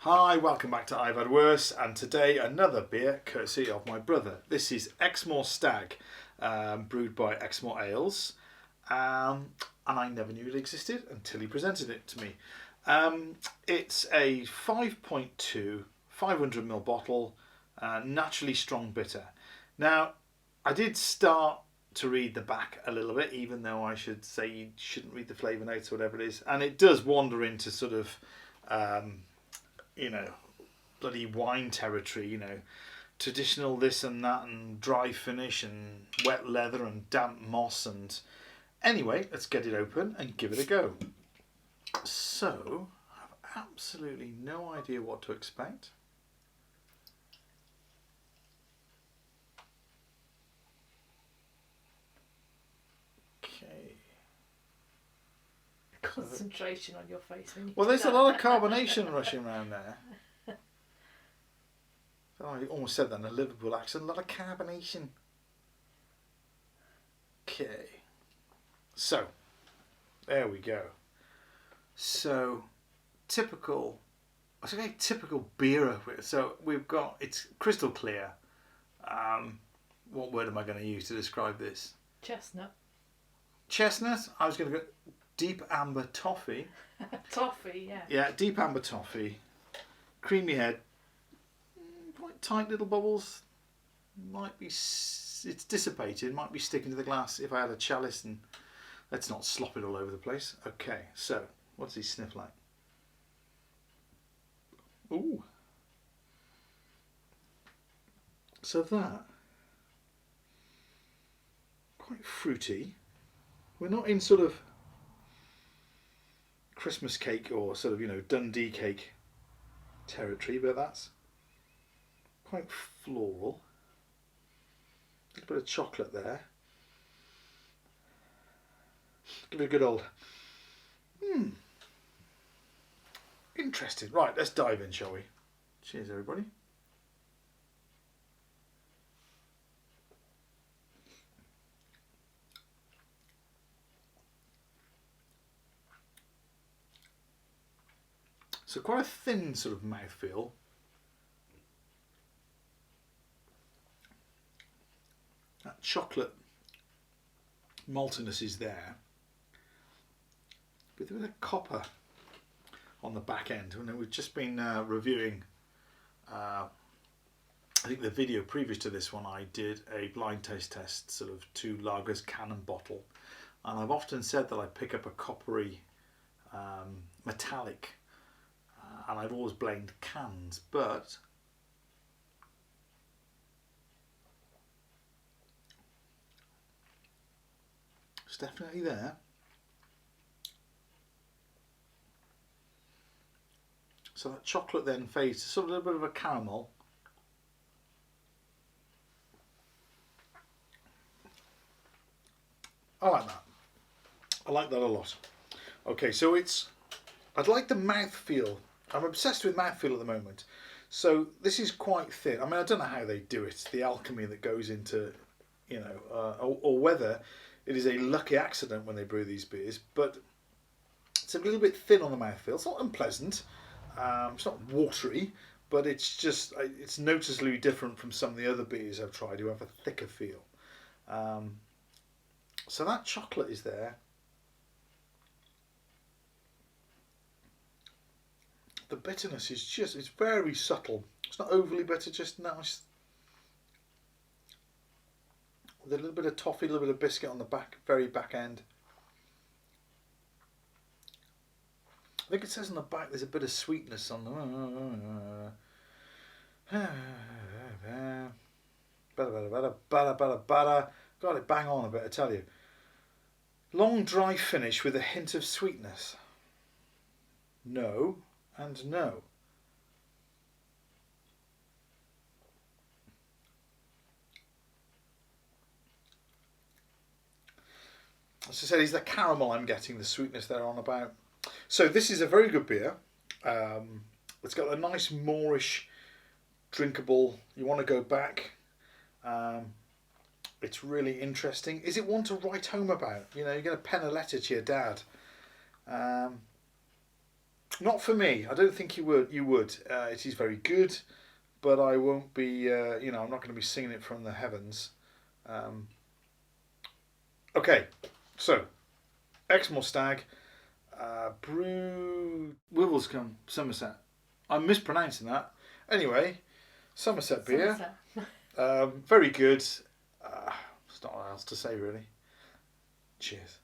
Hi, welcome back to I've Had Worse, and today another beer courtesy of my brother. This is Exmoor Stag, brewed by Exmoor Ales, and I never knew it existed until he presented it to me. It's a 5.2 500ml bottle, naturally strong bitter. Now, I did start to read the back a little bit, even though I should say you shouldn't read the flavour notes or whatever it is, and it does wander into sort of bloody wine territory, traditional this and that and dry finish and wet leather and damp moss. And anyway, let's get it open and give it a go. So, I have absolutely no idea what to expect. Okay. Concentration on your face when you Well, do there's a that. lot of carbonation rushing around there. I almost said that in a Liverpool accent. A lot of carbonation. Okay. So, there we go. So, typical. It's a very typical beer. So we've got, it's crystal clear. What word am I going to use to describe this? Chestnut. Chestnut. I was going to go deep amber toffee. Toffee, yeah. Yeah, deep amber toffee. Creamy head. Quite tight little bubbles. Might be, it's dissipated. Might be sticking to the glass if I had a chalice, and let's not slop it all over the place. Okay, so what's he sniff like? Ooh. So that, quite fruity. We're not in sort of Christmas cake or sort of, Dundee cake territory, but that's quite floral. A little bit of chocolate there. Give it a good old. Interesting. Right, let's dive in, shall we? Cheers, everybody. So quite a thin sort of mouthfeel. That chocolate maltiness is there. With a bit of copper on the back end. And we've just been reviewing, I think the video previous to this one, I did a blind taste test, sort of 2 lagers cannon bottle. And I've often said that I pick up a coppery metallic, and I've always blamed cans, but it's definitely there. So that chocolate then fades to sort of a little bit of a caramel. I like that. I like that a lot. Okay, so I'd like the mouthfeel. I'm obsessed with mouthfeel at the moment. So this is quite thin. I mean, I don't know how they do it, the alchemy that goes into, or whether it is a lucky accident when they brew these beers, but it's a little bit thin on the mouthfeel. It's not unpleasant. It's not watery, but it's noticeably different from some of the other beers I've tried who have a thicker feel. So that chocolate is there. The bitterness is it's very subtle. It's not overly bitter, just nice. With a little bit of toffee, a little bit of biscuit on the very back end. I think it says on the back there's a bit of sweetness on the. Got it bang on a bit, I tell you. Long dry finish with a hint of sweetness. No and no. As I said, is the caramel I'm getting, the sweetness they're on about. So this is a very good beer. It's got a nice moorish, drinkable. You want to go back. It's really interesting. Is it one to write home about? You're going to pen a letter to your dad. Not for me. I don't think you would. You would. It is very good, but I won't be. I'm not going to be singing it from the heavens. Um, okay, so Exmoor Stag, brewed Wivelscombe, Somerset. I'm mispronouncing that. Anyway, Somerset beer. Somerset. Very good. There's not what else to say really. Cheers.